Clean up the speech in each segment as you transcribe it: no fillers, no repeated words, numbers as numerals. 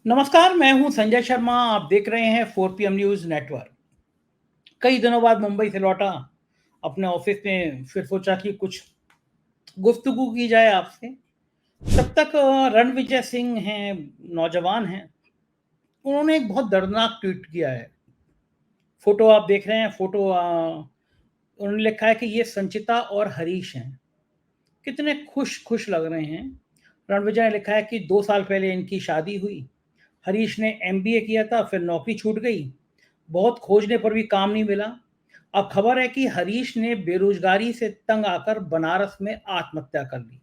नमस्कार, मैं हूं संजय शर्मा। आप देख रहे हैं 4 PM न्यूज नेटवर्क। कई दिनों बाद मुंबई से लौटा अपने ऑफिस में, फिर सोचा कि कुछ गुफ्तगू की जाए आपसे। तब तक रणविजय सिंह हैं, नौजवान हैं, उन्होंने एक बहुत दर्दनाक ट्वीट किया है। फोटो आप देख रहे हैं। फोटो उन्होंने लिखा है कि ये संचिता और हरीश हैं। कितने खुश खुश लग रहे हैं। रणविजय ने लिखा है कि 2 साल पहले इनकी शादी हुई। हरीश ने MBA किया था, फिर नौकरी छूट गई। बहुत खोजने पर भी काम नहीं मिला। अब खबर है कि हरीश ने बेरोजगारी से तंग आकर बनारस में आत्महत्या कर ली।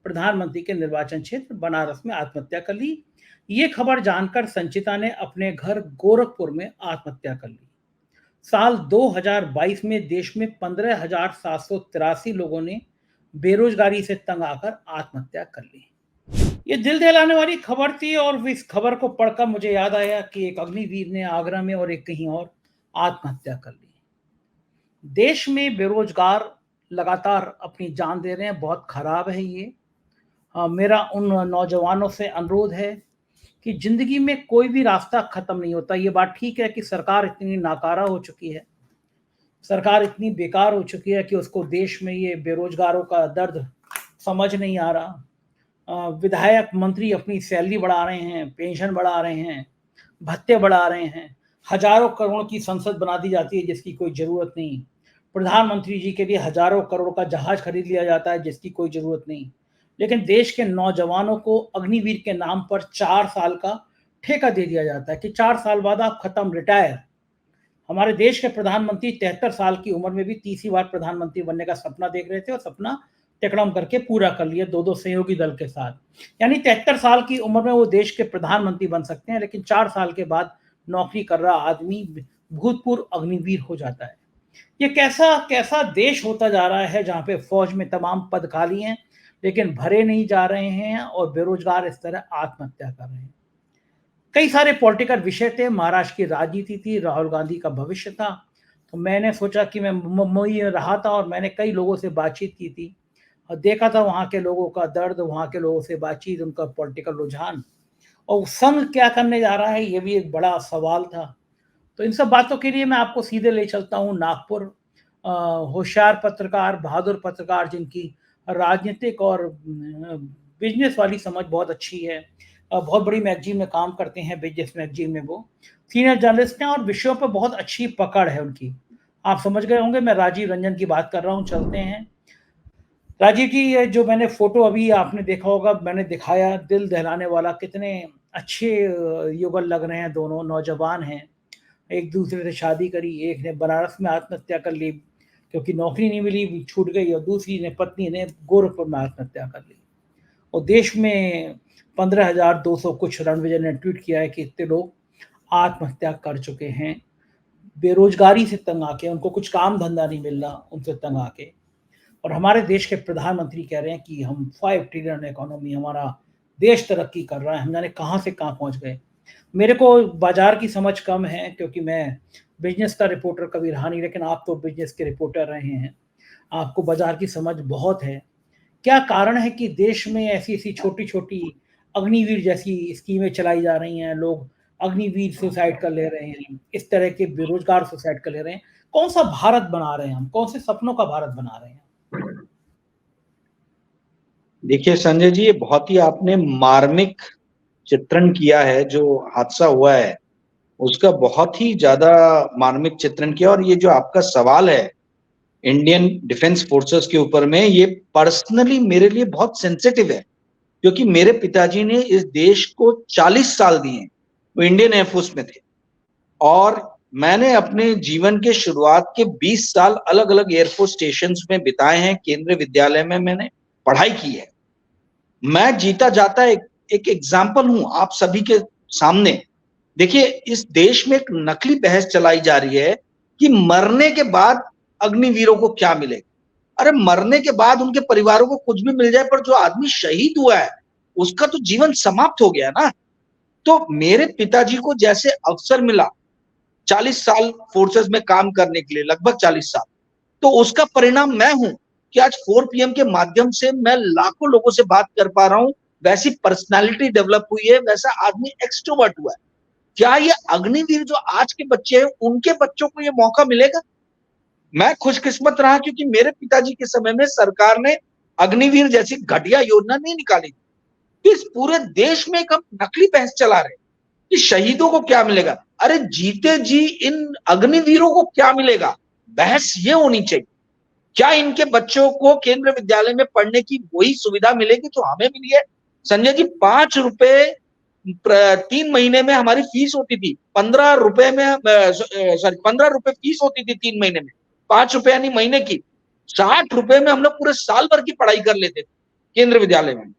प्रधानमंत्री के निर्वाचन क्षेत्र बनारस में आत्महत्या कर ली। ये खबर जानकर संचिता ने अपने घर गोरखपुर में आत्महत्या कर ली। साल 2022 में देश में 15,783 लोगों ने बेरोजगारी से तंग आकर आत्महत्या कर ली। ये दिल दहलाने वाली खबर थी और इस खबर को पढ़कर मुझे याद आया कि एक अग्निवीर ने आगरा में और एक कहीं और आत्महत्या कर ली। देश में बेरोजगार लगातार अपनी जान दे रहे हैं। बहुत खराब है ये। मेरा उन नौजवानों से अनुरोध है कि जिंदगी में कोई भी रास्ता खत्म नहीं होता। ये बात ठीक है कि सरकार इतनी नाकारा हो चुकी है, सरकार इतनी बेकार हो चुकी है कि उसको देश में ये बेरोजगारों का दर्द समझ नहीं आ रहा। विधायक मंत्री अपनी सैलरी बढ़ा रहे हैं, पेंशन बढ़ा रहे हैं, भत्ते बढ़ा रहे हैं। हजारों करोड़ की संसद बना दी जाती है जिसकी कोई जरूरत नहीं। प्रधानमंत्री जी के लिए हजारों करोड़ का जहाज खरीद लिया जाता है जिसकी कोई जरूरत नहीं। लेकिन देश के नौजवानों को अग्निवीर के नाम पर 4 साल का ठेका दे दिया जाता है कि 4 साल बाद आप खत्म, रिटायर। हमारे देश के प्रधानमंत्री 73 साल की उम्र में भी तीसरी बार प्रधानमंत्री बनने का सपना देख रहे थे और सपना टिकड़म करके पूरा कर लिया, दो सहयोगी दल के साथ। यानी 73 साल की उम्र में वो देश के प्रधानमंत्री बन सकते हैं, लेकिन 4 साल के बाद नौकरी कर रहा आदमी भूतपूर्व अग्निवीर हो जाता है। ये कैसा कैसा देश होता जा रहा है जहां पे फौज में तमाम पद खाली हैं लेकिन भरे नहीं जा रहे हैं और बेरोजगार इस तरह आत्महत्या कर रहे हैं। कई सारे पॉलिटिकल विषय थे। महाराष्ट्र की राजनीति थी, राहुल गांधी का भविष्य था। तो मैंने सोचा कि मैं मुंबई रहा था और मैंने कई लोगों से बातचीत की थी और देखा था वहाँ के लोगों का दर्द, वहाँ के लोगों से बातचीत, उनका पॉलिटिकल रुझान। और संघ क्या करने जा रहा है ये भी एक बड़ा सवाल था। तो इन सब बातों के लिए मैं आपको सीधे ले चलता हूँ नागपुर। होशियार पत्रकार, बहादुर पत्रकार, जिनकी राजनीतिक और बिजनेस वाली समझ बहुत अच्छी है। बहुत बड़ी मैगजीन में काम करते हैं, बिजनेस मैगजीन में वो सीनियर जर्नलिस्ट हैं और विषयों पर बहुत अच्छी पकड़ है उनकी। आप समझ गए होंगे मैं राजीव रंजन की बात कर रहा हूँ। चलते हैं राजीव जी। ये जो मैंने फोटो अभी आपने देखा होगा, मैंने दिखाया, दिल दहलाने वाला। कितने अच्छे युगल लग रहे हैं। दोनों नौजवान हैं, एक दूसरे से शादी करी। एक ने बनारस में आत्महत्या कर ली क्योंकि नौकरी नहीं मिली, छूट गई, और दूसरी ने, पत्नी ने, गोरखपुर में आत्महत्या कर ली। और देश में 15,200 कुछ, रणविजय ने ट्वीट किया है कि इतने लोग आत्महत्या कर चुके हैं बेरोजगारी से तंग आके। उनको कुछ काम धंधा नहीं मिल रहा, उनसे तंग आके। और हमारे देश के प्रधानमंत्री कह रहे हैं कि हम 5 ट्रिलियन इकोनॉमी, हमारा देश तरक्की कर रहा है। हम जाने कहाँ से कहाँ पहुंच गए। मेरे को बाजार की समझ कम है क्योंकि मैं बिजनेस का रिपोर्टर कभी रहा नहीं, लेकिन आप तो बिजनेस के रिपोर्टर रहे हैं, आपको बाजार की समझ बहुत है। क्या कारण है कि देश में ऐसी ऐसी छोटी छोटी अग्निवीर जैसी स्कीमें चलाई जा रही हैं? लोग अग्निवीर सुसाइड कर ले रहे हैं, इस तरह के बेरोजगार सुसाइड कर ले रहे हैं। कौन सा भारत बना रहे हैं हम? कौन से सपनों का भारत बना रहे हैं? देखिए संजय जी, ये बहुत ही आपने मार्मिक चित्रण किया है। जो हादसा हुआ है उसका बहुत ही ज्यादा मार्मिक चित्रण किया। और ये जो आपका सवाल है इंडियन डिफेंस फोर्सेस के ऊपर में, ये पर्सनली मेरे लिए बहुत सेंसिटिव है, क्योंकि मेरे पिताजी ने इस देश को 40 साल दिए। वो इंडियन एयरफोर्स में थे और मैंने अपने जीवन के शुरुआत के 20 साल अलग अलग एयरफोर्स स्टेशन में बिताए हैं। केंद्रीय विद्यालय में मैंने पढ़ाई की है। मैं जीता जाता एक एग्जाम्पल हूं आप सभी के सामने। देखिए, इस देश में एक नकली बहस चलाई जा रही है कि मरने के बाद अग्निवीरों को क्या मिलेगा। अरे, मरने के बाद उनके परिवारों को कुछ भी मिल जाए, पर जो आदमी शहीद हुआ है उसका तो जीवन समाप्त हो गया ना। तो मेरे पिताजी को जैसे अवसर मिला 40 साल फोर्सेस में काम करने के लिए, लगभग 40 साल, तो उसका परिणाम मैं हूं कि आज 4 PM के माध्यम से मैं लाखों लोगों से बात कर पा रहा हूं वैसी पर्सनालिटी डेवलप हुई है, वैसा आदमी एक्सट्रोवर्ट हुआ है। क्या ये अग्निवीर जो आज के बच्चे हैं उनके बच्चों को ये मौका मिलेगा? मैं खुशकिस्मत रहा क्योंकि मेरे पिताजी के समय में सरकार ने अग्निवीर जैसी घटिया योजना नहीं निकाली। इस पूरे देश में एक हम नकली बहस चला रहे हैं कि शहीदों को क्या मिलेगा। अरे जीते जी इन अग्निवीरों को क्या मिलेगा, बहस ये होनी चाहिए। क्या इनके बच्चों को केंद्रीय विद्यालय में पढ़ने की वही सुविधा मिलेगी जो हमें मिली है? संजय जी, 5 रुपए 3 महीने में हमारी फीस होती थी, 15 रुपए में, सॉरी 15 रुपए फीस होती थी 3 महीने में, 5 रुपए यानी महीने की। 60 रुपए में हम लोग पूरे साल भर की पढ़ाई कर लेते थे केंद्रीय विद्यालय में।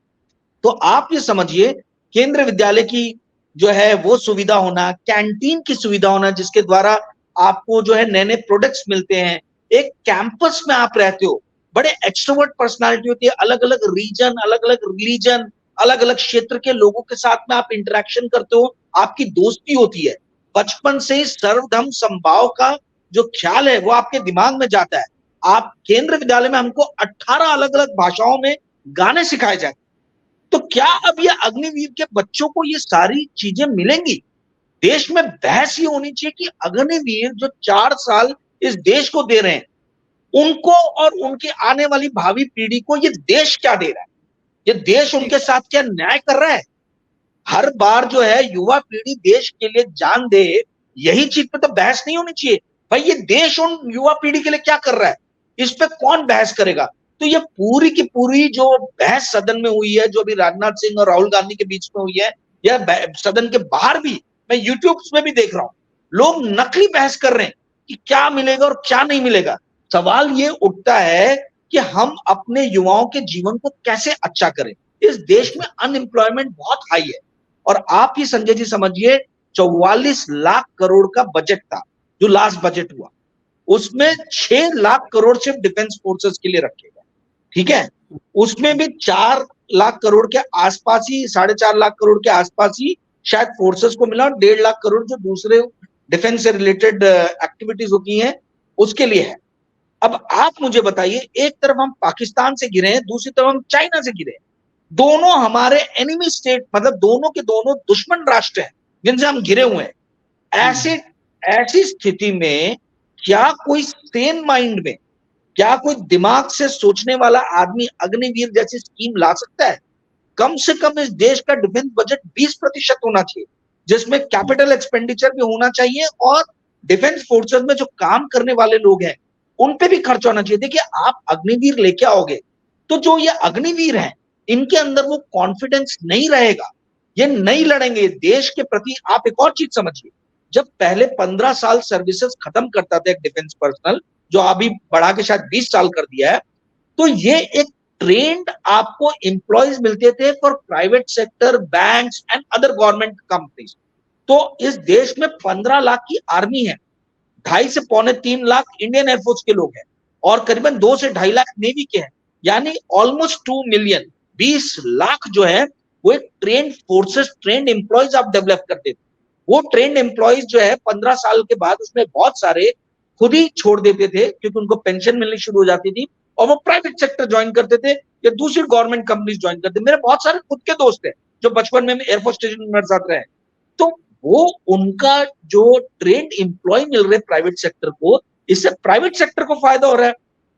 तो आप ये समझिए, केंद्रीय विद्यालय की जो है वो सुविधा होना, कैंटीन की सुविधा होना जिसके द्वारा आपको जो है नए नए प्रोडक्ट्स मिलते हैं, एक कैंपस में आप रहते हो, बड़े एक्सट्रोवर्ट पर्सनालिटी होती है, अलग अलग रीजन, अलग अलग रिलीजन, अलग अलग क्षेत्र के लोगों के साथ में आप इंटरेक्शन करते हो, आपकी दोस्ती होती है। बचपन से ही सर्वधर्म समभाव का जो ख्याल है वो आपके दिमाग में जाता है। आप केंद्रीय विद्यालय में हमको 18 अलग अलग भाषाओं में गाने सिखाए जाते। तो क्या अब ये अग्निवीर के बच्चों को ये सारी चीजें मिलेंगी? देश में बहस ये होनी चाहिए कि अग्निवीर जो 4 साल इस देश को दे रहे हैं, उनको और उनकी आने वाली भावी पीढ़ी को ये देश क्या दे रहा है, ये देश उनके साथ क्या न्याय कर रहा है? हर बार जो है युवा पीढ़ी देश के लिए जान दे, यही चीज पे तो बहस नहीं होनी चाहिए। भाई ये देश उन युवा पीढ़ी के लिए क्या कर रहा है, इस पे कौन बहस करेगा? तो ये पूरी की पूरी जो बहस सदन में हुई है, जो अभी राजनाथ सिंह और राहुल गांधी के बीच में हुई है, या सदन के बाहर भी मैं यूट्यूब में भी देख रहा हूं, लोग नकली बहस कर रहे हैं कि क्या मिलेगा और क्या नहीं मिलेगा। सवाल ये उठता है कि हम अपने युवाओं के जीवन को कैसे अच्छा करें। इस देश में अनएम्प्लॉयमेंट बहुत हाई है, और आप ही संजय जी समझिए, 44 लाख करोड़ का बजट था जो लास्ट बजट हुआ, उसमें 6 लाख करोड़ सिर्फ डिफेंस फोर्सेस के लिए रखे गए, ठीक है? उसमें भी 4 लाख करोड़ के आसपास ही, 4.5 लाख करोड़ के आसपास ही शायद फोर्सेस को मिला, और 1.5 लाख करोड़ जो दूसरे डिफेंस से रिलेटेड एक्टिविटीज होती हैं उसके लिए है। अब आप मुझे बताइए, एक तरफ हम पाकिस्तान से घिरे हैं, दूसरी तरफ हम चाइना से घिरे हैं, दोनों हमारे एनिमी स्टेट, मतलब दोनों के दोनों दुश्मन राष्ट्र हैं जिनसे हम घिरे हुए हैं। ऐसी स्थिति में क्या कोई सेन माइंड में, क्या कोई दिमाग से सोचने वाला आदमी अग्निवीर जैसी स्कीम ला सकता है? कम से कम इस देश का डिफेंस बजट 20% होना चाहिए, जिसमें कैपिटल एक्सपेंडिचर भी होना चाहिए, और डिफेंस फोर्सेस में जो काम करने वाले लोग हैं उन पे भी खर्च होना चाहिए। देखिए, आप अग्निवीर लेके आओगे तो जो ये अग्निवीर हैं इनके अंदर वो कॉन्फिडेंस नहीं रहेगा, ये नहीं लड़ेंगे देश के प्रति। आप एक और चीज समझिए, जब पहले 15 साल सर्विसेज खत्म करता था एक डिफेंस पर्सनल, जो अभी बढ़ा के शायद 20 साल कर दिया है, तो ये एक ट्रेंड आपको एम्प्लॉयज मिलते थे for private sector, banks and other government companies. तो इस देश में 15 लाख की आर्मी है, 2.5 से 2.25 लाख इंडियन एयरफोर्स के लोग हैं, और करीबन 2 से 2.5 लाख नेवी के हैं, यानी ऑलमोस्ट 2 मिलियन, 20 लाख जो है वो एक ट्रेंड फोर्सेस, ट्रेंड एम्प्लॉयज आप डेवलप करते थे। वो ट्रेंड एम्प्लॉयज जो है 15 साल के बाद उसमें बहुत सारे खुद ही छोड़ देते थे क्योंकि उनको पेंशन मिलनी शुरू हो जाती थी, और वो प्राइवेट सेक्टर ज्वाइन करते थे या दूसरी गवर्नमेंट कंपनीज ज्वाइन करते। मेरे बहुत सारे खुद के दोस्त हैं जो बचपन में एयरफोर्स स्टेशन में मेरे साथ रहे, तो वो उनका जो ट्रेंड एम्प्लॉय मिल रहे प्राइवेट सेक्टर को, इससे प्राइवेट सेक्टर को फायदा हो रहा है,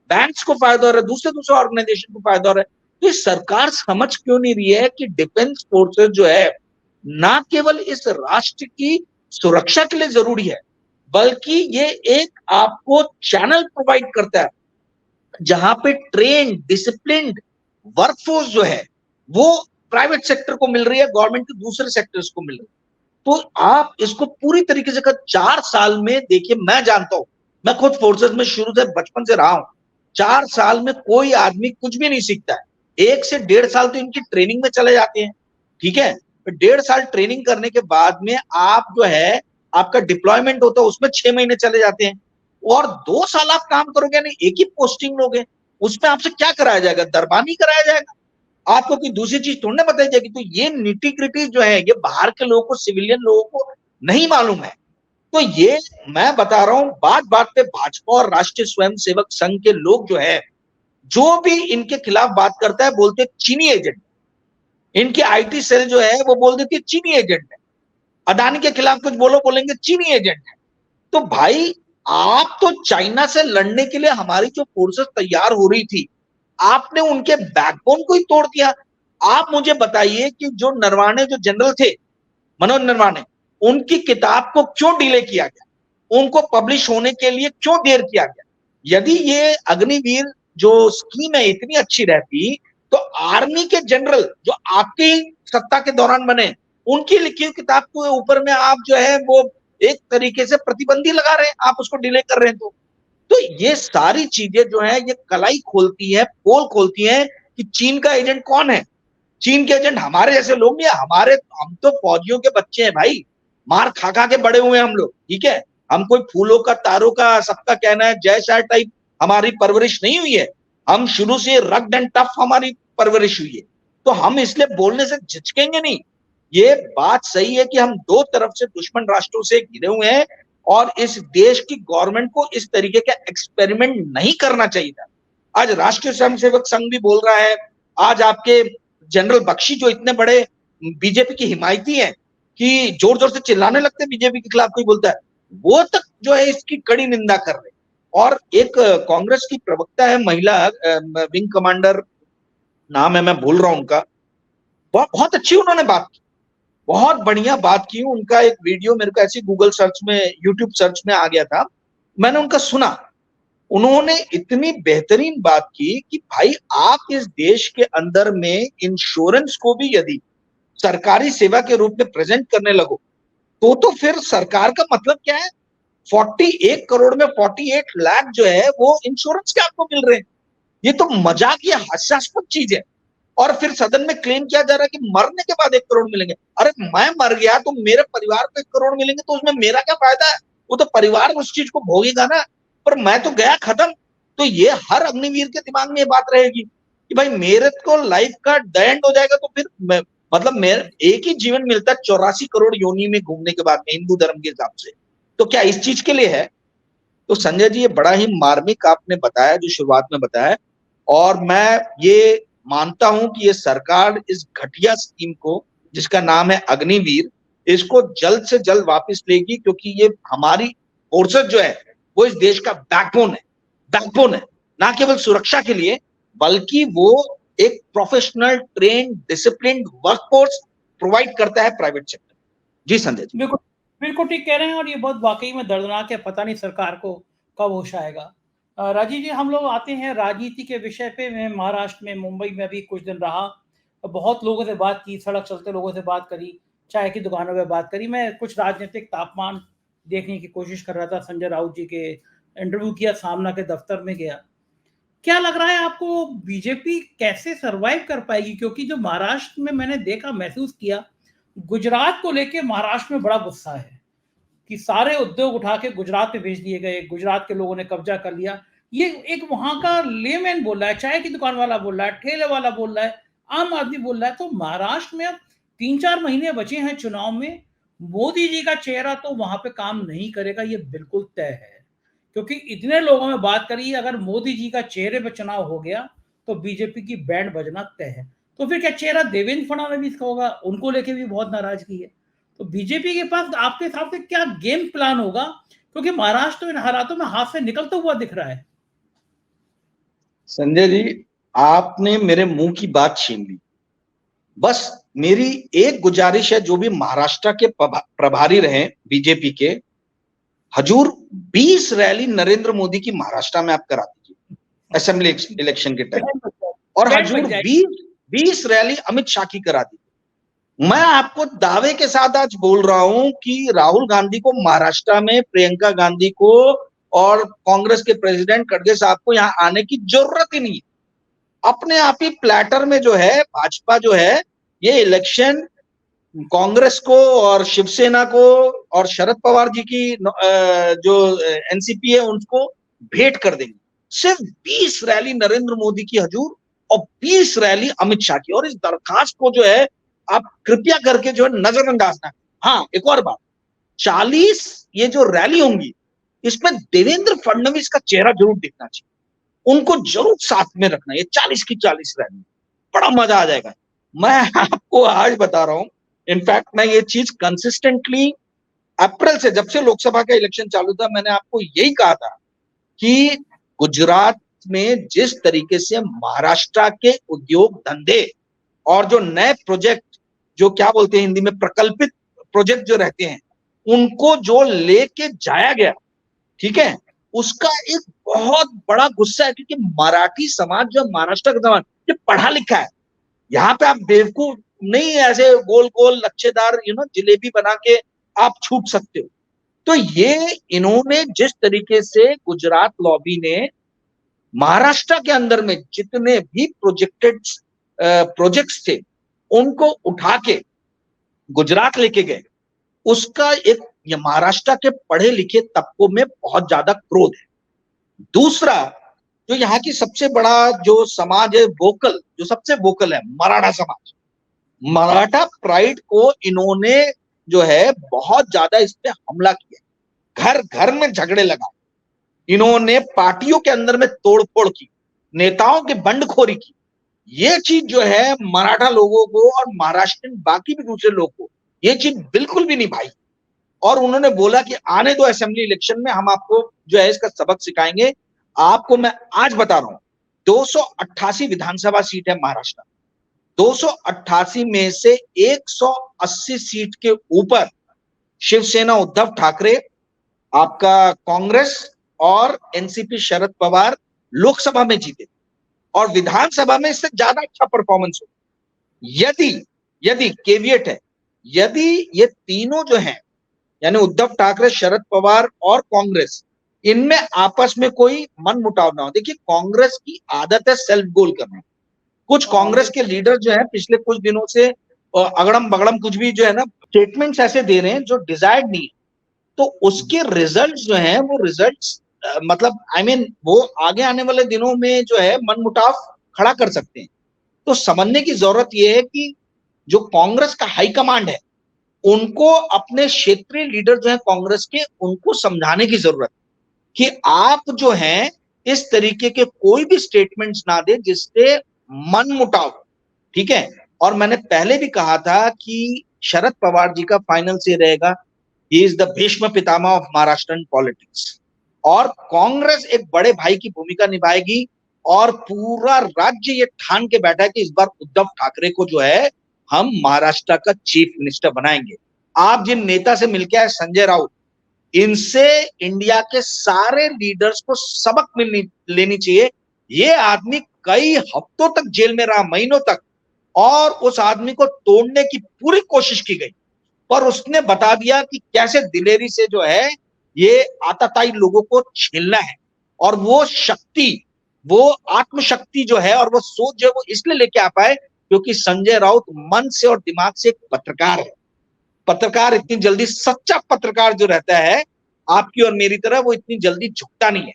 बैंक्स को फायदा हो रहा है, दूसरे ऑर्गेनाइजेशन को फायदा हो रहा है। तो सरकार समझ क्यों नहीं रही है कि डिफेंस फोर्सेस जो है ना केवल इस राष्ट्र की सुरक्षा के लिए जरूरी है, बल्कि ये एक आपको चैनल प्रोवाइड करता है जहां पे ट्रेन डिसिप्लिन्ड वर्कफोर्स जो है वो प्राइवेट सेक्टर को मिल रही है, गवर्नमेंट के दूसरे सेक्टर्स को मिल रही है। तो आप इसको पूरी तरीके से 4 साल में देखिए, मैं जानता हूं, मैं खुद फोर्सेस में शुरू से बचपन से रहा हूं, 4 साल में कोई आदमी कुछ भी नहीं सीखता है। 1 से 1.5 साल तो इनकी ट्रेनिंग में चले जाते हैं, ठीक है? 1.5 साल ट्रेनिंग करने के बाद में आप जो है आपका डिप्लॉयमेंट होता है, उसमें 6 महीने चले जाते हैं, और 2 साल आप काम करोगे, यानी एक ही पोस्टिंग लोगे, उसमें आपसे क्या कराया जाएगा? दरबानी कराया जाएगा, आपको कोई दूसरी चीज थोड़ी ना बताई जाएगी। तो ये निटी-ग्रिटी जो है ये बाहर के लोगों को, सिविलियन लोगों को नहीं मालूम है। तो ये मैं बता रहा हूं, बात बात पे भाजपा और राष्ट्रीय स्वयंसेवक संघ के लोग जो है, जो भी इनके खिलाफ बात करता है, बोलते चीनी एजेंट। इनकी आईटी सेल जो है वो बोल देती है चीनी एजेंट है, अदानी के खिलाफ कुछ बोलेंगे चीनी एजेंट है। तो भाई आप तो चाइना से लड़ने के लिए हमारी जो फोर्सेस तैयार हो रही थी, आपने उनके बैकबोन को ही तोड़ दिया। आप मुझे बताइए कि जो नरवाने जो जनरल थे, मनोज नरवाने, उनकी किताब को क्यों डिले किया गया, उनको पब्लिश होने के लिए क्यों देर किया गया? यदि ये अग्निवीर जो स्कीम है इतनी अच्छी रहती तो आर्मी के जनरल जो आपकी सत्ता के दौरान बने, उनकी लिखी हुई किताब के ऊपर में आप जो है वो एक तरीके से प्रतिबंधी लगा रहे हैं, आप उसको डिले कर रहे हैं। तो ये सारी चीजें जो है ये कलाई खोलती है, पोल खोलती है कि चीन का एजेंट कौन है। चीन के एजेंट हमारे जैसे लोग नहीं है, हम तो फौजियों के बच्चे हैं भाई, मार खा खा के बड़े हुए हैं हम लोग, ठीक है। हम कोई फूलों का तारों का सबका कहना है जय शाह टाइप हमारी परवरिश नहीं हुई है। हम शुरू से रग्ड एंड टफ हमारी परवरिश हुई है, तो हम इसलिए बोलने से झिझकेंगे नहीं। ये बात सही है कि हम दो तरफ से दुश्मन राष्ट्रों से घिरे हुए हैं और इस देश की गवर्नमेंट को इस तरीके का एक्सपेरिमेंट नहीं करना चाहिए था। आज राष्ट्रीय स्वयंसेवक संघ भी बोल रहा है, आज आपके जनरल बख्शी जो इतने बड़े बीजेपी की हिमायती हैं कि जोर जोर से चिल्लाने लगते हैं बीजेपी के खिलाफ, कोई बोलता है, वो तक जो है इसकी कड़ी निंदा कर रहे हैं। और एक कांग्रेस की प्रवक्ता है महिला, विंग कमांडर नाम है, मैं भूल रहा हूं उनका, बहुत अच्छी उन्होंने बात की, बहुत बढ़िया बात की। उनका एक वीडियो मेरे को ऐसी गूगल सर्च में, यूट्यूब सर्च में आ गया था, मैंने उनका सुना। उन्होंने इतनी बेहतरीन बात की कि भाई आप इस देश के अंदर में इंश्योरेंस को भी यदि सरकारी सेवा के रूप में प्रेजेंट करने लगो तो फिर सरकार का मतलब क्या है? 41 करोड़ में 48 लाख जो है वो इंश्योरेंस के आपको मिल रहे हैं। ये तो मजाक, ये हास्यास्पद चीज है। और फिर सदन में क्लेम किया जा रहा है कि मरने के बाद 1 करोड़ मिलेंगे। अरे मैं मर गया तो मेरे परिवार को 1 करोड़ मिलेंगे तो उसमें मेरा क्या फायदा है? वो तो परिवार उस चीज को भोगेगा ना, पर मैं तो गया खत्म। तो ये हर अग्निवीर के दिमाग में ये बात रहेगी कि भाई मेरे को लाइफ का द एंड हो जाएगा तो फिर मतलब मेरे एक ही जीवन मिलता है 84 करोड़ योनि में घूमने के बाद में, हिंदू धर्म के हिसाब से, तो क्या इस चीज के लिए है? तो संजय जी ये बड़ा ही मार्मिक आपने बताया जो शुरुआत में बताया, और मैं ये मानता हूं कि ये सरकार इस घटिया स्कीम को जिसका नाम है अग्निवीर, इसको जल्द से जल्द वापस लेगी, क्योंकि ये हमारी फोर्सेस जो है वो इस देश का बैकबोन है, ना केवल सुरक्षा के लिए बल्कि वो एक professional train discipline workforce provide करता है प्राइवेट सेक्टर। जी संजय जी। बिल्कुल बिल्कुल ठीक कह रहे हैं, और ये बहुत वाकई में दर्दनाक है। पता नहीं सरकार को कब होश आएगा। राजीव जी, हम लोग आते हैं राजनीति के विषय पे। मैं महाराष्ट्र में, मुंबई में अभी कुछ दिन रहा, बहुत लोगों से बात की, सड़क चलते लोगों से बात करी, चाय की दुकानों पे बात करी। मैं कुछ राजनीतिक तापमान देखने की कोशिश कर रहा था। संजय राउत जी के इंटरव्यू किया, सामना के दफ्तर में गया। क्या लग रहा है आपको, बीजेपी कैसे सरवाइव कर पाएगी? क्योंकि जो महाराष्ट्र में मैंने देखा, महसूस किया, गुजरात को लेके महाराष्ट्र में बड़ा गुस्सा है कि सारे उद्योग उठा के गुजरात में भेज दिए गए, गुजरात के लोगों ने कब्जा कर लिया। ये एक वहां का लेमैन बोल रहा है, चाय की दुकान वाला बोल रहा है, ठेले वाला बोल रहा है, आम आदमी बोल रहा है। तो महाराष्ट्र में अब 3-4 महीने बचे हैं चुनाव में, मोदी जी का चेहरा तो वहां पे काम नहीं करेगा, ये बिल्कुल तय है। क्योंकि इतने लोगों में बात करी, अगर मोदी जी का चेहरे पे चुनाव हो गया तो बीजेपी की बैंड बजना तय है। तो फिर क्या चेहरा देवेंद्र फडणवीस का होगा? उनको लेके भी बहुत नाराजगी है। तो बीजेपी के पास आपके हिसाब से क्या गेम प्लान होगा? क्योंकि महाराष्ट्र इन हालातों में हाथ से निकलता हुआ दिख रहा है। संजय जी आपने मेरे मुंह की बात छीन ली। बस मेरी एक गुजारिश है, जो भी महाराष्ट्र के प्रभारी रहे बीजेपी के, हजूर 20 रैली नरेंद्र मोदी की महाराष्ट्र में आप करा दीजिए असेंबली इलेक्शन के टाइम, और हजूर 20 रैली अमित शाह की करा दीजिए। मैं आपको दावे के साथ आज बोल रहा हूं कि राहुल गांधी को महाराष्ट्र में, प्रियंका गांधी को और कांग्रेस के प्रेसिडेंट खड़गे साहब को यहां आने की जरूरत ही नहीं है। अपने आप ही प्लेटर में जो है भाजपा जो है ये इलेक्शन कांग्रेस को और शिवसेना को और शरद पवार जी की जो एनसीपी है उनको भेंट कर देंगे। सिर्फ 20 रैली नरेंद्र मोदी की हजूर और 20 रैली अमित शाह की। और इस दरखास्त को जो है आप कृपया करके जो है नजरअंदाज ना। हाँ, एक और बात, 40 ये जो रैली होंगी इसमें देवेंद्र फडणवीस का चेहरा जरूर दिखना चाहिए, उनको जरूर साथ में रखना। ये 40 की 40 रैली, बड़ा मजा आ जाएगा। मैं आपको आज बता रहा हूं, इनफैक्ट मैं ये चीज कंसिस्टेंटली अप्रैल से, जब से लोकसभा का इलेक्शन चालू था, मैंने आपको यही कहा था कि गुजरात में जिस तरीके से महाराष्ट्र के उद्योग धंधे और जो नए प्रोजेक्ट, जो क्या बोलते हैं हिंदी में, प्रकल्पित प्रोजेक्ट जो रहते हैं, उनको जो लेके जाया गया, ठीक है, उसका एक बहुत बड़ा गुस्सा है, क्योंकि मराठी समाज, जो महाराष्ट्र का समाज, ये पढ़ा लिखा है। यहाँ पे आप बेवकूफ नहीं ऐसे गोल गोल लच्छेदार जिलेबी बना के आप छूट सकते हो। तो ये इन्होंने जिस तरीके से गुजरात लॉबी ने महाराष्ट्र के अंदर में जितने भी प्रोजेक्ट्स थे, उनको उठा के गुजरात लेके गए, उसका एक महाराष्ट्र के पढ़े लिखे तबकों में बहुत ज्यादा क्रोध है। दूसरा, जो यहाँ की सबसे बड़ा जो समाज है वोकल, जो सबसे वोकल है, मराठा समाज, मराठा प्राइड को इन्होंने जो है बहुत ज्यादा इस पे हमला किया, घर घर में झगड़े लगाए, इन्होंने पार्टियों के अंदर में तोड़फोड़ की, नेताओं की बंडखोरी की। ये चीज जो है मराठा लोगों को और महाराष्ट्र बाकी भी दूसरे लोगों को ये चीज बिल्कुल भी नहीं भाई। और उन्होंने बोला कि आने दो असेंबली इलेक्शन में, हम आपको जो है इसका सबक सिखाएंगे। आपको मैं आज बता रहा हूं, 288 विधानसभा सीट है महाराष्ट्र, 288 में से 180 सीट के ऊपर शिवसेना उद्धव ठाकरे, आपका कांग्रेस और एनसीपी शरद पवार लोकसभा में जीते, और विधानसभा में इससे ज्यादा अच्छा परफॉर्मेंस हो। यदि यदि केवियट है, यदि ये तीनों जो हैं, यानी उद्धव ठाकरे, शरद पवार और कांग्रेस, इनमें आपस में कोई मनमुटाव ना हो। देखिए, कांग्रेस की आदत है सेल्फ गोल करना। कुछ कांग्रेस के लीडर जो है पिछले कुछ दिनों से अगड़म बगड़म कुछ भी जो है ना स्टेटमेंट्स ऐसे दे रहे हैं जो डिजायर्ड नहीं है, तो उसके रिजल्ट्स जो हैं वो रिजल्ट्स मतलब वो आगे आने वाले दिनों में जो है मनमुटाव खड़ा कर सकते हैं। तो समझने की जरूरत यह है कि जो कांग्रेस का हाईकमांड है, उनको अपने क्षेत्रीय लीडर जो है कांग्रेस के, उनको समझाने की जरूरत कि आप जो हैं इस तरीके के कोई भी स्टेटमेंट्स ना दे जिससे मनमुटाव, ठीक है। और मैंने पहले भी कहा था कि शरद पवार जी का फाइनल से रहेगा, he is the Bhishma Pitamah of Maharashtra politics, और कांग्रेस एक बड़े भाई की भूमिका निभाएगी, और पूरा राज्य ये ठान के बैठा है कि इस बार उद्धव ठाकरे को जो है हम महाराष्ट्र का चीफ मिनिस्टर बनाएंगे। आप जिन नेता से मिलके आए, संजय राउत, इनसे इंडिया के सारे लीडर्स को सबक लेनी चाहिए। ये आदमी कई हफ्तों तक जेल में रहा, महीनों तक, और उस आदमी को तोड़ने की पूरी कोशिश की गई, पर उसने बता दिया कि कैसे दिलेरी से जो है ये आतताई लोगों को झेलना है। और वो शक्ति, वो आत्मशक्ति जो है और वो सोच जो है वो इसलिए लेके आ पाए क्योंकि संजय राउत मन से और दिमाग से एक पत्रकार है। पत्रकार इतनी जल्दी, सच्चा पत्रकार जो रहता है आपकी और मेरी तरह, वो इतनी जल्दी झुकता नहीं है।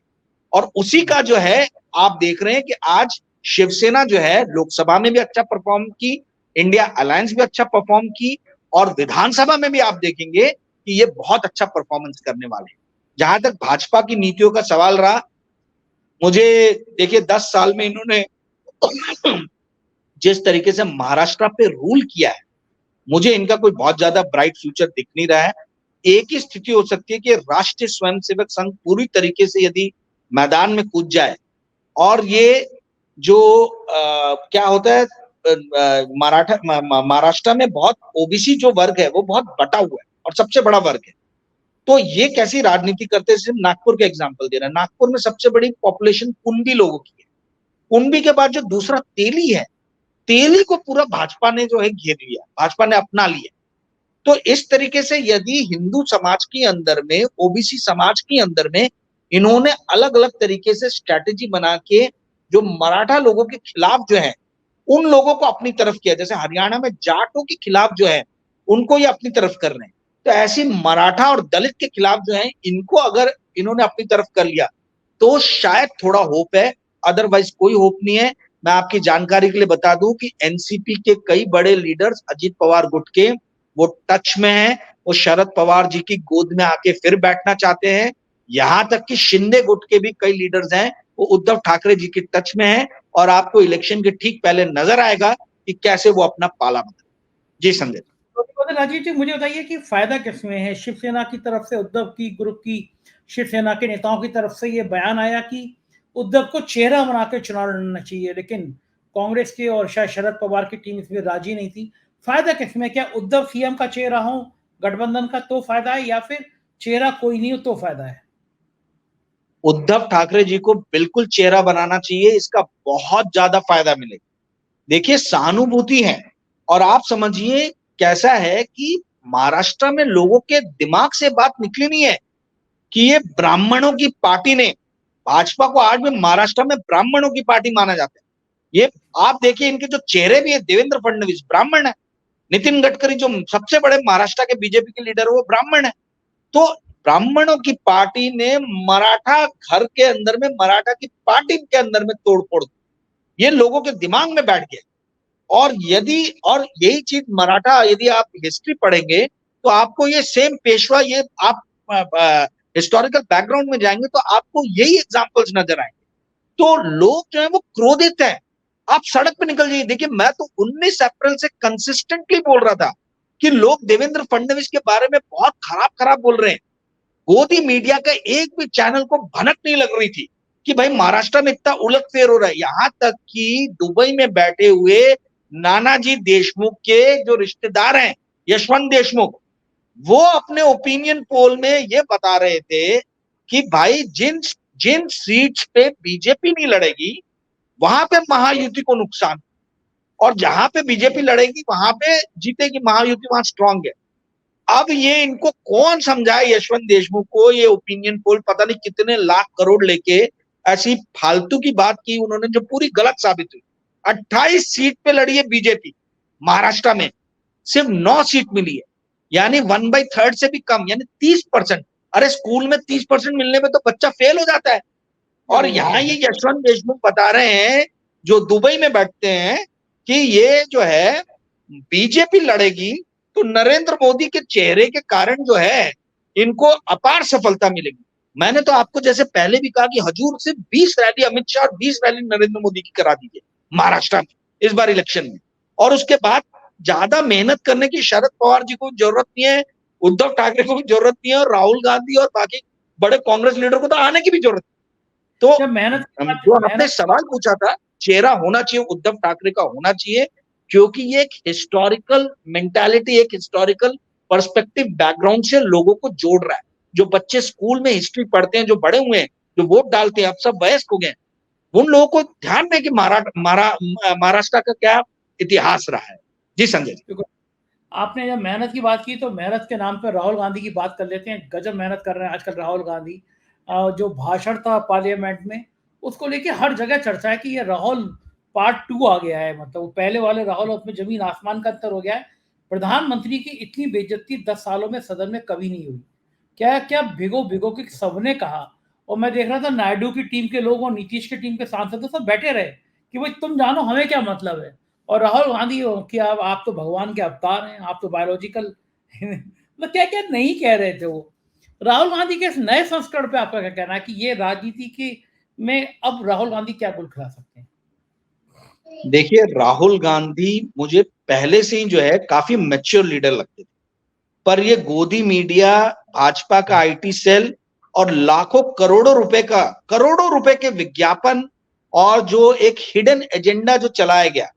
और उसी का जो है आप देख रहे हैं कि आज शिवसेना जो है लोकसभा में भी अच्छा परफॉर्म की, इंडिया अलायंस भी अच्छा परफॉर्म की, और विधानसभा में भी आप देखेंगे कि ये बहुत अच्छा परफॉर्मेंस करने वाले हैं। जहां तक भाजपा की नीतियों का सवाल रहा, मुझे देखिए 10 साल में इन्होंने जिस तरीके से महाराष्ट्र पे रूल किया है, मुझे इनका कोई बहुत ज्यादा ब्राइट फ्यूचर दिख नहीं रहा है। एक ही स्थिति हो सकती है कि राष्ट्रीय स्वयंसेवक संघ पूरी तरीके से यदि मैदान में कूद जाए, और ये जो क्या होता है महाराष्ट्र में बहुत ओबीसी जो वर्ग है वो बहुत बटा हुआ है और सबसे बड़ा वर्ग है। तो ये कैसी राजनीति करते हैं, सिर्फ नागपुर का एग्जाम्पल दे रहा है। नागपुर में सबसे बड़ी पॉपुलेशन कुंभी लोगों की है। कुंभी के बाद जो दूसरा तेली है, तेली को पूरा भाजपा ने जो है घेर लिया, भाजपा ने अपना लिया। तो इस तरीके से यदि हिंदू समाज के अंदर में, ओबीसी समाज के अंदर में इन्होंने अलग अलग तरीके से स्ट्रैटेजी बना के जो मराठा लोगों के खिलाफ जो है उन लोगों को अपनी तरफ किया, जैसे हरियाणा में जाटों के खिलाफ जो है उनको ये अपनी तरफ कर रहे हैं, तो ऐसी मराठा और दलित के खिलाफ जो है इनको अगर इन्होंने अपनी तरफ कर लिया तो शायद थोड़ा होप है, अदरवाइज कोई होप नहीं है। मैं आपकी जानकारी के लिए बता दूं कि एनसीपी के कई बड़े लीडर्स अजित पवार गुट के वो टच में हैं, वो शरद पवार जी की गोद में आके फिर बैठना चाहते हैं। यहां तक कि शिंदे गुट के भी कई लीडर्स हैं वो उद्धव ठाकरे जी के टच में हैं, और आपको इलेक्शन के ठीक पहले नजर आएगा कि कैसे वो अपना पाला बदले। जी संजय। तो राजीव जी, मुझे बताइए कि फायदा किसमें है? शिवसेना की तरफ से, उद्धव की ग्रुप की, शिवसेना के नेताओं की तरफ से ये बयान आया कि उद्धव को चेहरा बनाकर चुनाव लड़ना चाहिए, लेकिन कांग्रेस के और शायद शरद पवार की टीम इसमें राजी नहीं थी। फायदा किसमें? क्या उद्धव सीएम का चेहरा हो गठबंधन का तो फायदा है, या फिर चेहरा कोई नहीं हो तो फायदा है? उद्धव ठाकरे जी को बिल्कुल चेहरा बनाना चाहिए, इसका बहुत ज्यादा फायदा मिलेगा। देखिए सहानुभूति है, और आप समझिए कैसा है कि महाराष्ट्र में लोगों के दिमाग से बात निकली नहीं है कि ये ब्राह्मणों की पार्टी ने, भाजपा को आज भी महाराष्ट्र में ब्राह्मणों की पार्टी माना जाता है। ये आप देखिए, इनके जो चेहरे भी है, देवेंद्र फडणवीस ब्राह्मण है, नितिन गडकरी जो सबसे बड़े महाराष्ट्र के बीजेपी के लीडर है वो ब्राह्मण है। तो ब्राह्मणों की पार्टी ने मराठा घर के अंदर में, मराठा की पार्टी के अंदर में तोड़फोड़, ये लोगों के दिमाग में बैठ गया। और यही चीज मराठा, यदि आप हिस्ट्री पढ़ेंगे तो आपको ये सेम पेशवा, ये आप हिस्टोरिकल बैकग्राउंड में जाएंगे तो आपको यही एग्जांपल्स नजर आएंगे। तो लोग जो है वो क्रोधित हैं। आप सड़क पे निकल जाइए, देखिए मैं तो 19 अप्रैल से कंसिस्टेंटली बोल रहा था कि लोग देवेंद्र फडणवीस के बारे में बहुत खराब खराब बोल रहे हैं। गोदी मीडिया का एक भी चैनल को भनक नहीं लग रही थी कि भाई महाराष्ट्र में इतना उलटफेर हो रहा है। यहां तक कि दुबई में बैठे हुए नानाजी देशमुख के जो रिश्तेदार हैं, यशवंत देशमुख, वो अपने ओपिनियन पोल में ये बता रहे थे कि भाई जिन जिन सीट्स पे बीजेपी नहीं लड़ेगी वहां पे महायुति को नुकसान, और जहां पे बीजेपी लड़ेगी वहां पे जीतेगी महायुति, वहां स्ट्रांग है। अब ये इनको कौन समझाए, यशवंत देशमुख को, ये ओपिनियन पोल पता नहीं कितने लाख करोड़ लेके ऐसी फालतू की बात की उन्होंने जो पूरी गलत साबित हुई। 28 सीट पे लड़ी है बीजेपी महाराष्ट्र में, सिर्फ 9 सीट मिली है, यानी 1/3 से भी कम, यानी 30%। अरे स्कूल में 30% मिलने में तो बच्चा फेल हो जाता है। और यहाँ ये यशवंत देशमुख बता रहे हैं जो दुबई में बैठते हैं कि ये जो है बीजेपी लड़ेगी तो नरेंद्र मोदी के चेहरे के कारण जो है इनको अपार सफलता मिलेगी। मैंने तो आपको जैसे पहले भी कहा कि हजूर सिर्फ 20 रैली अमित शाह और 20 रैली नरेंद्र मोदी की करा दीजिए महाराष्ट्र में इस बार इलेक्शन में, और उसके बाद ज्यादा मेहनत करने की शरद पवार जी को जरूरत नहीं है, उद्धव ठाकरे को भी जरूरत नहीं है, और राहुल गांधी और बाकी बड़े कांग्रेस लीडर को तो आने की भी जरूरत नहीं। तो जो आपने सवाल पूछा था, चेहरा होना चाहिए, उद्धव ठाकरे का होना चाहिए, क्योंकि ये एक हिस्टोरिकल मेंटालिटी, एक हिस्टोरिकल पर्सपेक्टिव बैकग्राउंड से लोगों को जोड़ रहा है। जो बच्चे स्कूल में हिस्ट्री पढ़ते हैं, जो बड़े हुए हैं, जो वोट डालते हैं, अब सब वयस्क हो गए, उन लोगों को ध्यान में कि महाराष्ट्र का क्या इतिहास रहा है। जी संजय जी, आपने जब मेहनत की बात की तो मेहनत के नाम पर राहुल गांधी की बात कर लेते हैं। गजब मेहनत कर रहे हैं आजकल राहुल गांधी। जो भाषण था पार्लियामेंट में, उसको लेके हर जगह चर्चा है कि ये राहुल पार्ट 2 आ गया है। मतलब वो पहले वाले राहुल उसमें जमीन आसमान का अंतर हो गया है। प्रधानमंत्री की इतनी बेइज्जती 10 सालों में सदन में कभी नहीं हुई। क्या क्या भिगो भिगो के सबने कहा। और मैं देख रहा था नायडू की टीम के लोग और नीतीश की टीम के सांसद सब बैठे रहे कि भाई तुम जानो हमें क्या मतलब है। और राहुल गांधी कि आप तो भगवान के अवतार हैं, आप तो बायोलॉजिकल मतलब क्या क्या नहीं कह रहे थे वो। राहुल गांधी के इस नए संस्करण पे आपका क्या कहना है कि ये राजनीति की में अब राहुल गांधी क्या गुल खिला सकते हैं? देखिए राहुल गांधी मुझे पहले से ही जो है काफी मैच्योर लीडर लगते थे, पर ये गोदी मीडिया, भाजपा का आईटी सेल और लाखों करोड़ों रुपए के विज्ञापन और जो एक हिडन एजेंडा जो चलाया गया,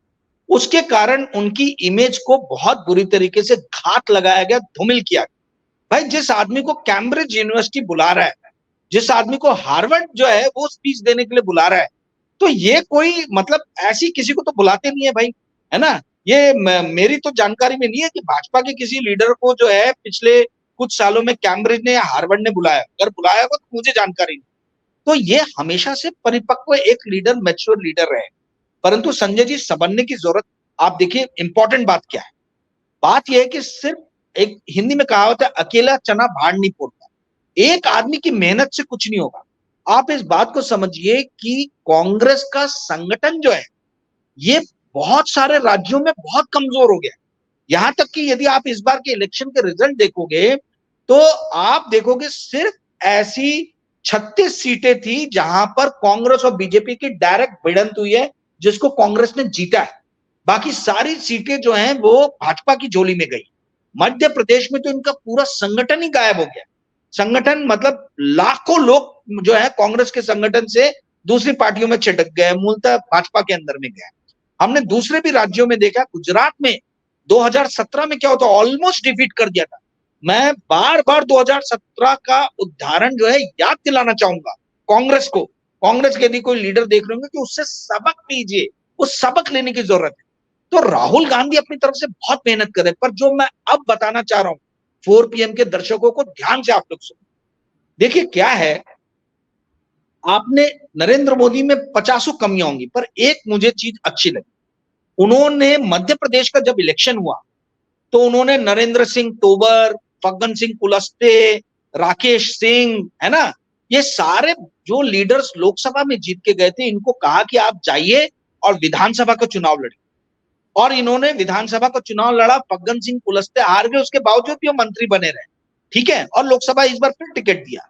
उसके कारण उनकी इमेज को बहुत बुरी तरीके से घात लगाया गया, धूमिल किया गया। भाई जिस आदमी को कैम्ब्रिज यूनिवर्सिटी बुला रहा है, जिस आदमी को हार्वर्ड जो है वो स्पीच देने के लिए बुला रहा है, तो ये कोई मतलब ऐसी किसी को तो बुलाते नहीं है भाई, है ना। ये मेरी तो जानकारी में नहीं है कि भाजपा के किसी लीडर को जो है पिछले कुछ सालों में कैम्ब्रिज ने या हार्वर्ड ने बुलाया, अगर बुलाया हो तो मुझे जानकारी नहीं। तो ये हमेशा से परिपक्व एक लीडर, मैच्योर लीडर रहे। परंतु संजय जी समझने की जरूरत, आप देखिए इंपॉर्टेंट बात क्या है। बात यह है कि सिर्फ एक हिंदी में कहावत है, अकेला चना भाड़ नहीं फोड़ता। एक आदमी की मेहनत से कुछ नहीं होगा। आप इस बात को समझिए कि कांग्रेस का संगठन जो है ये बहुत सारे राज्यों में बहुत कमजोर हो गया। यहां तक कि यदि आप इस बार के इलेक्शन के रिजल्ट देखोगे तो आप देखोगे सिर्फ ऐसी 36 सीटें थी जहां पर कांग्रेस और बीजेपी की डायरेक्ट भिड़ंत हुई है, जिसको कांग्रेस ने जीता है। बाकी सारी सीटें जो हैं वो भाजपा की झोली में गई। मध्य प्रदेश में तो इनका पूरा संगठन ही गायब हो गया। संगठन मतलब लाखों लोग जो है कांग्रेस के संगठन से दूसरी पार्टियों में छिटक गए, मूलतः भाजपा के अंदर में गए। हमने दूसरे भी राज्यों में देखा, गुजरात में 2017 में क्या होता, ऑलमोस्ट डिफीट कर दिया था। मैं बार बार 2017 का उदाहरण जो है याद दिलाना चाहूंगा कांग्रेस को। कांग्रेस के यदि कोई लीडर देख रहे होंगे कि उससे सबक लीजिए, उस सबक लेने की जरूरत है। तो राहुल गांधी अपनी तरफ से बहुत मेहनत करे, पर जो मैं अब बताना चाह रहा हूं 4 PM के दर्शकों को ध्यान से आप लोग सुनो। देखिए क्या है, आपने नरेंद्र मोदी में 50 कमियां होंगी, पर एक मुझे चीज अच्छी लगी। उन्होंने मध्य प्रदेश का जब इलेक्शन हुआ तो उन्होंने नरेंद्र सिंह तोमर, फग्गन सिंह कुलस्ते, राकेश सिंह, है ना, ये सारे जो लीडर्स लोकसभा में जीत के गए थे, इनको कहा कि आप जाइए और विधानसभा का चुनाव लड़िए। और इन्होंने विधानसभा का चुनाव लड़ा, फग्गन सिंह कुलस्ते हार गए, उसके बावजूद भी वो मंत्री बने रहे, ठीक है, और लोकसभा इस बार फिर टिकट दिया।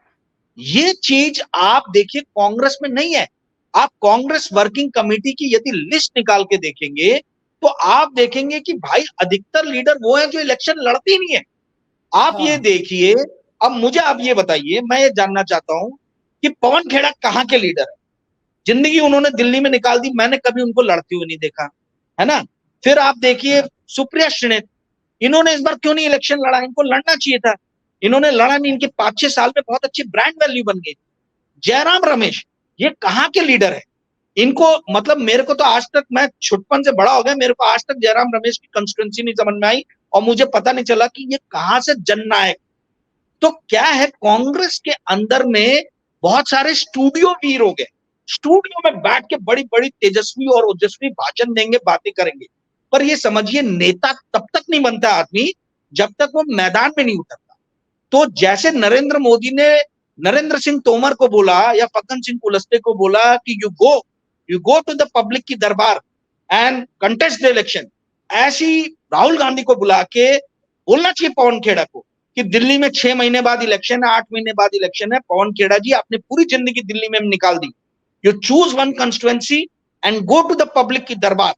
ये चीज आप देखिए कांग्रेस में नहीं है। आप कांग्रेस वर्किंग कमेटी की यदि लिस्ट निकाल के देखेंगे तो आप देखेंगे कि भाई अधिकतर लीडर वो हैं जो इलेक्शन लड़ते ही नहीं है। आप ये देखिए, अब मुझे आप ये बताइए, मैं ये जानना चाहता हूं कि पवन खेड़ा कहां के लीडर है? जिंदगी उन्होंने दिल्ली में निकाल दी, मैंने कभी उनको लड़ते हुए नहीं देखा, है ना। फिर आप देखिए सुप्रिया श्रीनेत, इन्होंने इस बार क्यों नहीं इलेक्शन लड़ा? इनको लड़ना चाहिए था, इन्होंने लड़ा नहीं। इनके 5-6 साल में बहुत अच्छी ब्रांड वैल्यू बन गई। जयराम रमेश, ये कहां के लीडर है? इनको मतलब मेरे को तो आज तक, मैं छुटपन से बड़ा हो गया, मेरे को आज तक जयराम रमेश की कंस्टिट्यूंसी नहीं समझ में आई और मुझे पता नहीं चला कि ये कहां से जननायक। तो क्या है, कांग्रेस के अंदर में बहुत सारे स्टूडियो वीर हो गए, स्टूडियो में बैठ के बड़ी बड़ी तेजस्वी और ओजस्वी भाषण देंगे, बातें करेंगे, पर ये समझिए नेता तब तक नहीं बनता आदमी जब तक वो मैदान में नहीं उतरता। तो जैसे नरेंद्र मोदी ने नरेंद्र सिंह तोमर को बोला या फग्गन सिंह कुलस्ते को बोला कि you go to the public की दरबार एंड कंटेस्ट द इलेक्शन, ऐसी राहुल गांधी को बुला के बोलना चाहिए पवन खेड़ा को कि दिल्ली में 6 महीने बाद इलेक्शन है, 8 महीने बाद इलेक्शन है, पवन खेड़ा जी आपने पूरी जिंदगी दिल्ली में निकाल दी, you choose one constituency and go to the public की दरबार।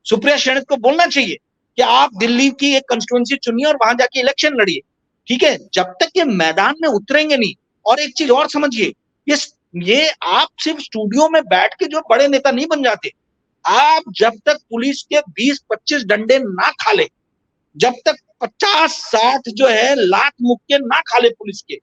सुप्रिया श्रीनेत को बोलना चाहिए कि आप दिल्ली की एक कंस्टिट्यूएंसी चुनिए और वहां जाके इलेक्शन लड़िए, ठीक है, जब तक ये मैदान में उतरेंगे नहीं। और एक चीज और समझिए, ये आप सिर्फ स्टूडियो में बैठ के जो बड़े नेता नहीं बन जाते, आप जब तक पुलिस के 20-25 डंडे ना खा ले, जब तक 50-60 जो है लात मुक्के ना खा ले पुलिस के,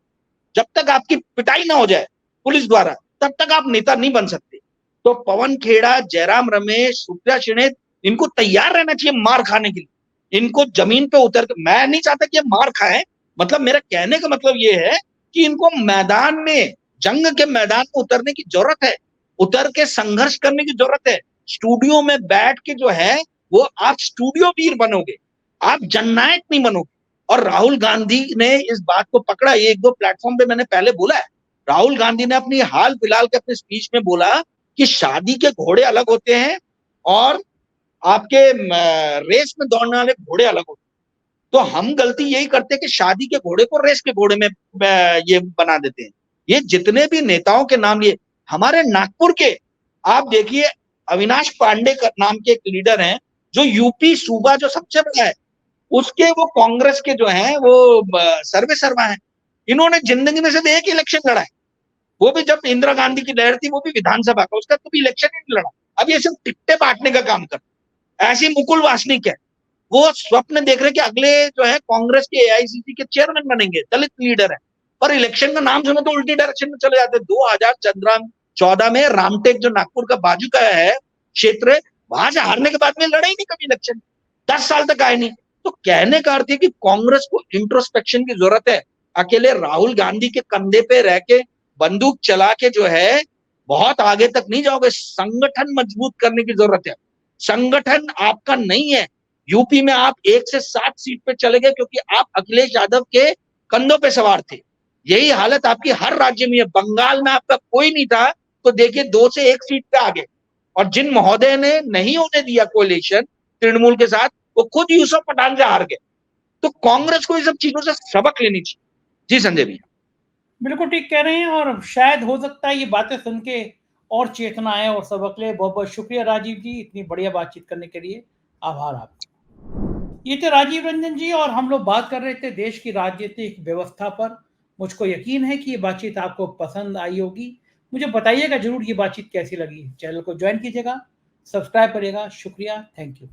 जब तक आपकी पिटाई ना हो जाए पुलिस द्वारा, तब तक आप नेता नहीं बन सकते। तो पवन खेड़ा, जयराम रमेश, सुप्रिया श्रीनेत, इनको तैयार रहना चाहिए मार खाने के लिए। इनको जमीन पे उतर के, मैं नहीं चाहता कि ये मार खाएं, मतलब मेरा कहने का मतलब ये है कि इनको मैदान में, जंग के मैदान में उतरने की जरूरत है, उतर के संघर्ष करने की जरूरत है। स्टूडियो में बैठ के जो है वो आप स्टूडियो वीर बनोगे, आप जननायक नहीं बनोगे। और राहुल गांधी ने इस बात को पकड़ा, ये 1-2 प्लेटफॉर्म पे मैंने पहले बोला है। राहुल गांधी ने अपनी हाल फिलहाल के अपने स्पीच में बोला कि शादी के घोड़े अलग होते हैं और आपके रेस में दौड़ने वाले घोड़े अलग होते हैं। तो हम गलती यही करते हैं कि शादी के घोड़े को रेस के घोड़े में ये बना देते हैं। ये जितने भी नेताओं के नाम लिए, हमारे नागपुर के आप देखिए, अविनाश पांडे का नाम के एक लीडर हैं जो यूपी सूबा जो सबसे बड़ा है, उसके वो कांग्रेस के जो हैं वो सर्वे शर्मा है। इन्होंने जिंदगी में सिर्फ एक इलेक्शन लड़ा है, वो भी जब इंदिरा गांधी की लहर थी, वो भी विधानसभा का, उसका कभी इलेक्शन ही नहीं लड़ा। अब ये सिर्फ टिकटे बांटने का काम करता। ऐसी मुकुल वासनिक है, वो स्वप्न देख रहे कि अगले जो है कांग्रेस के एआईसीसी के चेयरमैन बनेंगे, दलित लीडर है, पर इलेक्शन का नाम सुनो तो उल्टी डायरेक्शन में चले जाते। 2014 में रामटेक जो नागपुर का बाजू का है क्षेत्र, वहां से हारने के बाद में लड़े ही नहीं कभी इलेक्शन, 10 साल तक आए नहीं। तो कहने का अर्थ है कि कांग्रेस को इंट्रोस्पेक्शन की जरूरत है। अकेले राहुल गांधी के कंधे पे रह के बंदूक चला के जो है बहुत आगे तक नहीं जाओगे। संगठन मजबूत करने की जरूरत है। संगठन आपका नहीं है। यूपी में आप 1 से 7 सीट पे चले गए क्योंकि आप अखिलेश यादव के कंधों पे सवार थे। यही हालत आपकी हर राज्य में है। बंगाल में आपका कोई नहीं था तो देखिए 2 से 1 सीट पे आ गए। और जिन महोदय ने नहीं होने दिया कोalition तृणमूल के साथ, वो खुद यूसुफ पठान से हार गए। तो कांग्रेस को इन सब चीजों से सबक लेनी चाहिए। जी संजय भैया, बिल्कुल ठीक कह रहे हैं और शायद हो सकता है ये बातें सुन के और चेतना आए और सबक ले। बहुत बहुत शुक्रिया राजीव जी इतनी बढ़िया बातचीत करने के लिए। आभार आपका। ये थे राजीव रंजन जी और हम लोग बात कर रहे थे देश की राजनीतिक व्यवस्था पर। मुझको यकीन है कि ये बातचीत आपको पसंद आई होगी। मुझे बताइएगा ज़रूर ये बातचीत कैसी लगी। चैनल को जॉइन कीजिएगा, सब्सक्राइब करिएगा। शुक्रिया, थैंक यू।